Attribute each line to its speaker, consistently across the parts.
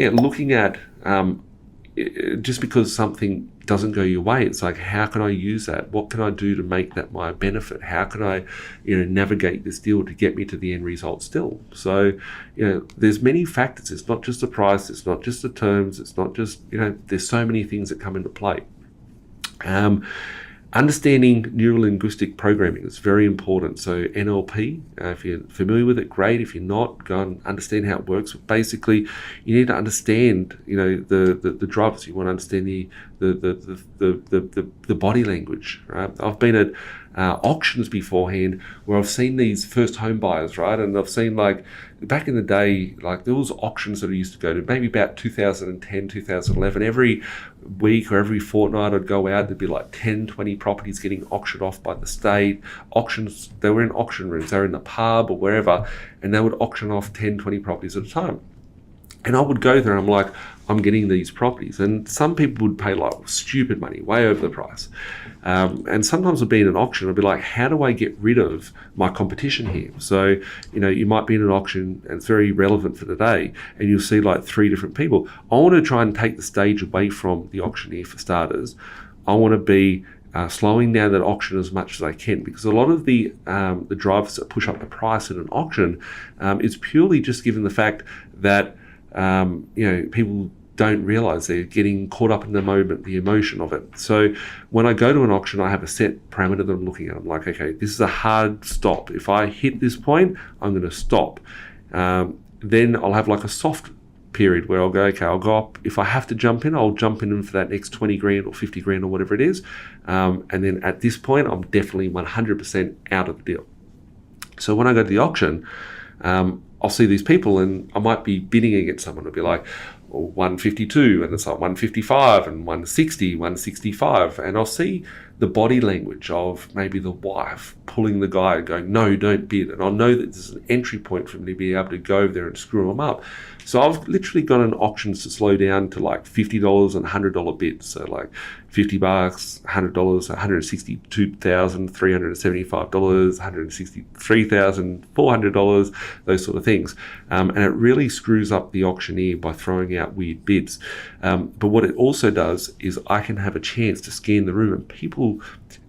Speaker 1: looking at just because something doesn't go your way, it's like, how can I use that? What can I do to make that my benefit? How can I, navigate this deal to get me to the end result still? So, there's many factors. It's not just the price. It's not just the terms. It's not just, there's so many things that come into play. Understanding neuro-linguistic programming is very important. So NLP, if you're familiar with it, great. If you're not, go and understand how it works. But basically, you need to understand, the drivers. You want to understand the body language, right? I've been at auctions beforehand where I've seen these first home buyers, right? And I've seen, like, back in the day, like, there was auctions that I used to go to, maybe about 2010, 2011. Every week or every fortnight I'd go out, there'd be like 10, 20 properties getting auctioned off by the state. Auctions, they were in auction rooms, they were in the pub or wherever, and they would auction off 10, 20 properties at a time. And I would go there and I'm like, I'm getting these properties. And some people would pay like stupid money, way over the price. And sometimes I'd be in an auction, I'd be like, how do I get rid of my competition here? So, you might be in an auction and it's very relevant for today, and you'll see like 3 different people. I want to try and take the stage away from the auctioneer for starters. I want to be slowing down that auction as much as I can, because a lot of the drivers that push up the price in an auction is purely just given the fact that people don't realize they're getting caught up in the moment, the emotion of it. So when I go to an auction, I have a set parameter that I'm looking at. I'm like, okay, this is a hard stop. If I hit this point, I'm going to stop. Then I'll have like a soft period where I'll go, okay, I'll go up. If I have to jump in, I'll jump in for that next 20 grand or 50 grand or whatever it is. And then at this point, I'm definitely 100% out of the deal. So when I go to the auction, I'll see these people and I might be bidding against someone. It'll be like, 152, and it's like 155 and 160, 165. And I'll see the body language of maybe the wife pulling the guy and going, no, don't bid. And I'll know that this is an entry point for me to be able to go over there and screw them up. So I've literally got an auctions to slow down to like $50 and $100 bids. So like $50, $100, $162,375, $163,400, those sort of things. And it really screws up the auctioneer by throwing out weird bids. But what it also does is I can have a chance to scan the room, and people,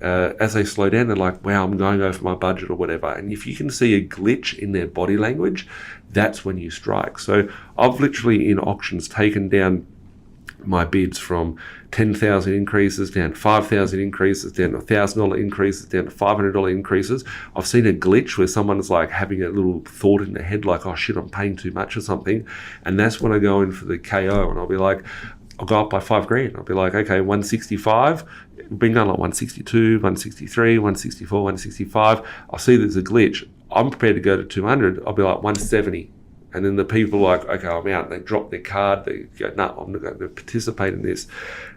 Speaker 1: as they slow down, they're like, wow, I'm going over my budget or whatever. And if you can see a glitch in their body language, that's when you strike. So I've literally in auctions taken down my bids from 10,000 increases down to 5,000 increases, down to $1,000 increases, down to $500 increases. I've seen a glitch where someone's like having a little thought in their head like, oh shit, I'm paying too much or something. And that's when I go in for the KO, and I'll be like, I'll go up by 5 grand. I'll be like, okay, 165, bring down like 162, 163, 164, 165. I'll see there's a glitch. I'm prepared to go to 200. I'll be like 170. And then the people are like, okay, I'm out. They drop their card. They go, no, I'm not going to participate in this.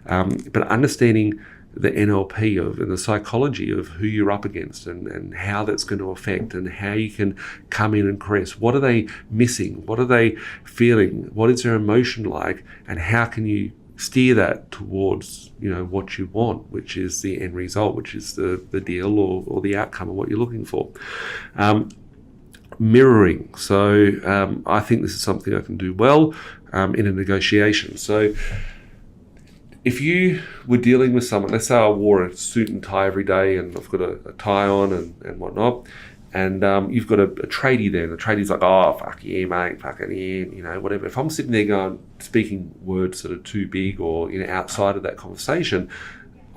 Speaker 1: But understanding the NLP and the psychology of who you're up against and how that's going to affect and how you can come in and caress. What are they missing? What are they feeling? What is their emotion like? And how can you steer that towards, what you want, which is the end result, which is the deal or the outcome of what you're looking for. Mirroring. So I think this is something I can do well in a negotiation. So if you were dealing with someone, let's say I wore a suit and tie every day and I've got a tie on and whatnot, and you've got a tradie there, and the tradie's like, oh, fuck yeah, mate, fucking yeah, whatever. If I'm sitting there speaking words that are too big or, outside of that conversation,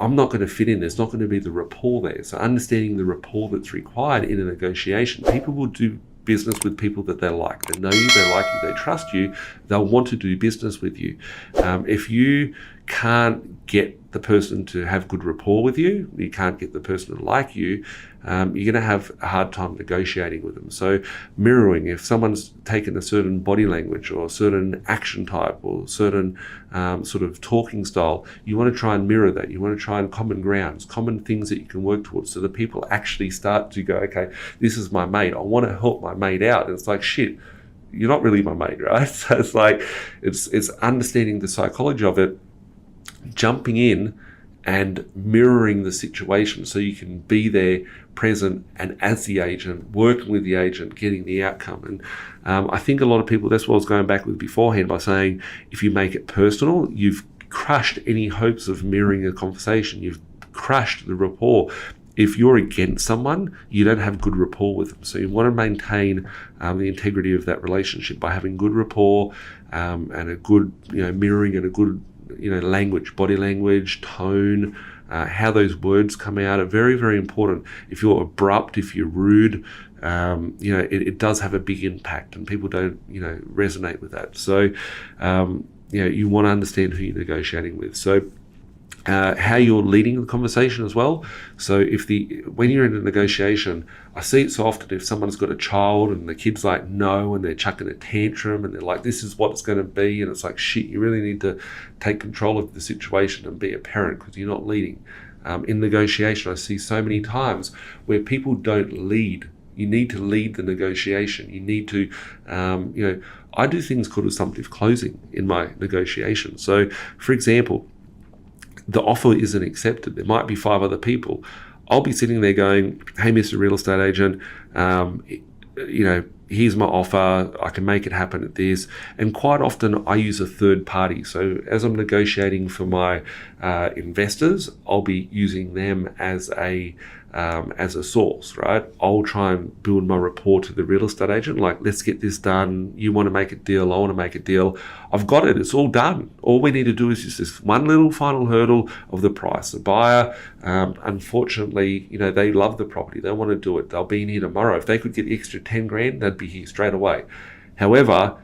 Speaker 1: I'm not going to fit in. There's not going to be the rapport there. So understanding the rapport that's required in a negotiation, people will do business with people that they like. They know you, they like you, they trust you, they'll want to do business with you. If you can't get the person to have good rapport with you, you can't get the person to like you, you're going to have a hard time negotiating with them. So mirroring, if someone's taken a certain body language or a certain action type or certain sort of talking style, you want to try and mirror that. You want to try and common grounds, common things that you can work towards, so that people actually start to go, okay, this is my mate. I want to help my mate out. And it's like, shit, you're not really my mate, right? So it's like, it's understanding the psychology of it, jumping in and mirroring the situation so you can be there present and as the agent, working with the agent, getting the outcome. And I think a lot of people, that's what I was going back with beforehand by saying, if you make it personal, you've crushed any hopes of mirroring a conversation. You've crushed the rapport. If you're against someone, you don't have good rapport with them. So you want to maintain the integrity of that relationship by having good rapport and a good, mirroring and a good, language, body language, tone, how those words come out are very, very important. If you're abrupt, if you're rude, it does have a big impact, and people don't, resonate with that. So, you want to understand who you're negotiating with. So, how you're leading the conversation as well. So when you're in a negotiation, I see it so often if someone's got a child and the kid's like no, and they're chucking a tantrum and they're like, this is what it's going to be, and it's like, shit, you really need to take control of the situation and be a parent because you're not leading. In negotiation, I see so many times where people don't lead. You need to lead the negotiation. You need to, I do things called assumptive closing in my negotiation. So, for example, the offer isn't accepted. There might be 5 other people. I'll be sitting there going, hey, Mr. Real Estate Agent, here's my offer. I can make it happen at this. And quite often I use a third party. So as I'm negotiating for my investors, I'll be using them as a source, right? I'll try and build my rapport to the real estate agent. Like, let's get this done. You want to make a deal. I want to make a deal. I've got it. It's all done. All we need to do is just this one little final hurdle of the price. The buyer, unfortunately, they love the property. They want to do it. They'll be in here tomorrow. If they could get the extra 10 grand, they'd be here straight away. However,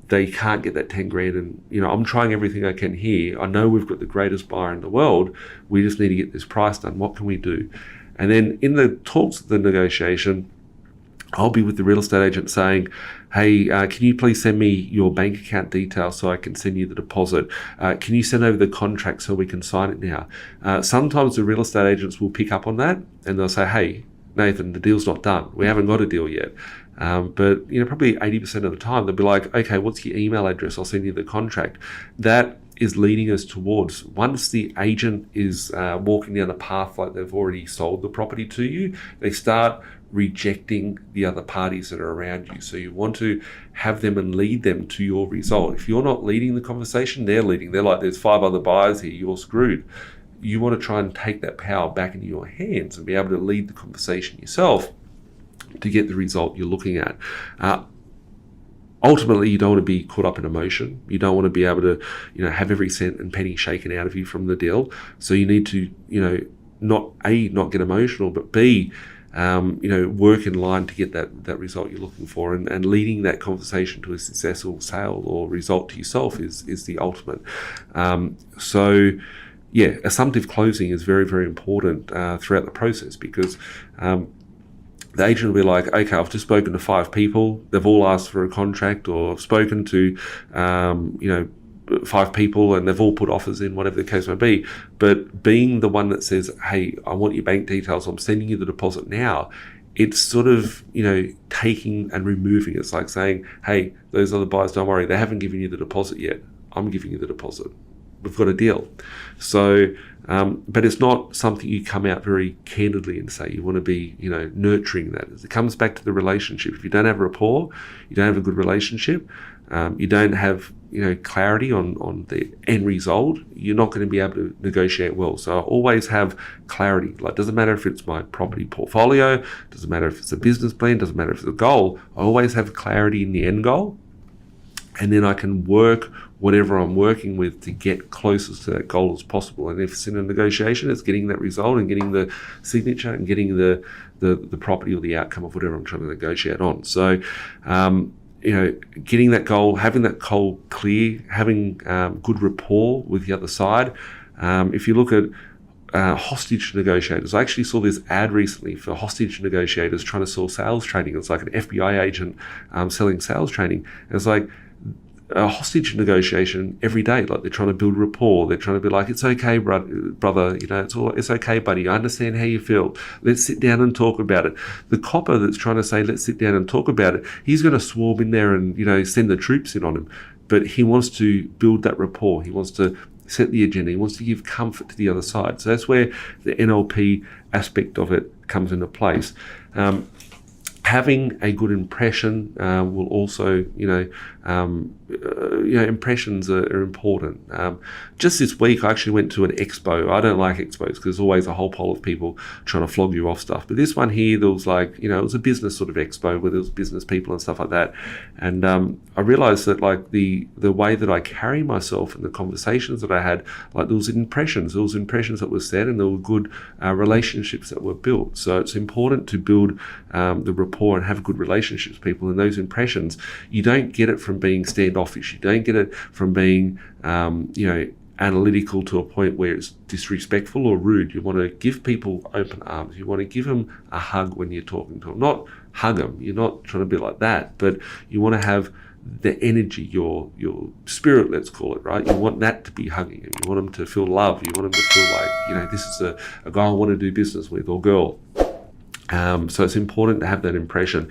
Speaker 1: they can't get that 10 grand. And, I'm trying everything I can here. I know we've got the greatest buyer in the world. We just need to get this price done. What can we do? And then in the talks of the negotiation, I'll be with the real estate agent saying, hey, can you please send me your bank account details so I can send you the deposit? Can you send over the contract so we can sign it now? Sometimes the real estate agents will pick up on that and they'll say, hey, Nathan, the deal's not done. We haven't got a deal yet. But probably 80% of the time, they'll be like, okay, what's your email address? I'll send you the contract. That is leading us towards, once the agent is walking down a path like they've already sold the property to you, they start rejecting the other parties that are around you. So you want to have them and lead them to your result. If you're not leading the conversation, they're leading. They're like, there's 5 other buyers here, you're screwed. You want to try and take that power back into your hands and be able to lead the conversation yourself to get the result you're looking at. Ultimately, you don't want to be caught up in emotion. You don't want to be able to, have every cent and penny shaken out of you from the deal. So you need to, not get emotional, but B, work in line to get that result you're looking for, and leading that conversation to a successful sale or result to yourself is the ultimate. Assumptive closing is very, very important throughout the process, because the agent will be like, okay, I've just spoken to 5 people. They've all asked for a contract, or I've spoken to, 5 people and they've all put offers in, whatever the case may be. But being the one that says, hey, I want your bank details, I'm sending you the deposit now, it's sort of, taking and removing. It's like saying, hey, those other buyers, don't worry, they haven't given you the deposit yet. I'm giving you the deposit. We've got a deal. So, but it's not something you come out very candidly and say. You want to be, nurturing that. It comes back to the relationship. If you don't have rapport, you don't have a good relationship, you don't have, clarity on the end result, you're not going to be able to negotiate well. So I always have clarity. Like, doesn't matter if it's my property portfolio, doesn't matter if it's a business plan, doesn't matter if it's a goal, I always have clarity in the end goal. And then I can work whatever I'm working with to get closest to that goal as possible. And if it's in a negotiation, it's getting that result and getting the signature and getting the property or the outcome of whatever I'm trying to negotiate on. So, getting that goal, having that goal clear, having good rapport with the other side. If you look at hostage negotiators, I actually saw this ad recently for hostage negotiators trying to sell sales training. It's like an FBI agent selling sales training. And it's like a hostage negotiation every day. Like, they're trying to build rapport. They're trying to be like, it's okay, brother. It's okay, buddy. I understand how you feel. Let's sit down and talk about it. The copper that's trying to say, let's sit down and talk about it, he's going to swarm in there and, send the troops in on him. But he wants to build that rapport. He wants to set the agenda. He wants to give comfort to the other side. So that's where the NLP aspect of it comes into place. Having a good impression will also, impressions are important. Just this week, I actually went to an expo. I don't like expos because there's always a whole pile of people trying to flog you off stuff. But this one here, there was it was a business sort of expo where there was business people and stuff like that. And I realized that the way that I carry myself and the conversations that I had, there was impressions that were said, and there were good relationships that were built. So it's important to build the rapport and have good relationships with people, and those impressions, you don't get it from being standoffish. You don't get it from being analytical to a point where it's disrespectful or rude. You want to give people open arms. You want to give them a hug when you're talking to them. Not hug them. You're not trying to be like that, but you want to have the energy, your spirit, let's call it, right? You want that to be hugging them. You want them to feel love. You want them to feel like, this is a guy I want to do business with, or girl. So it's important to have that impression.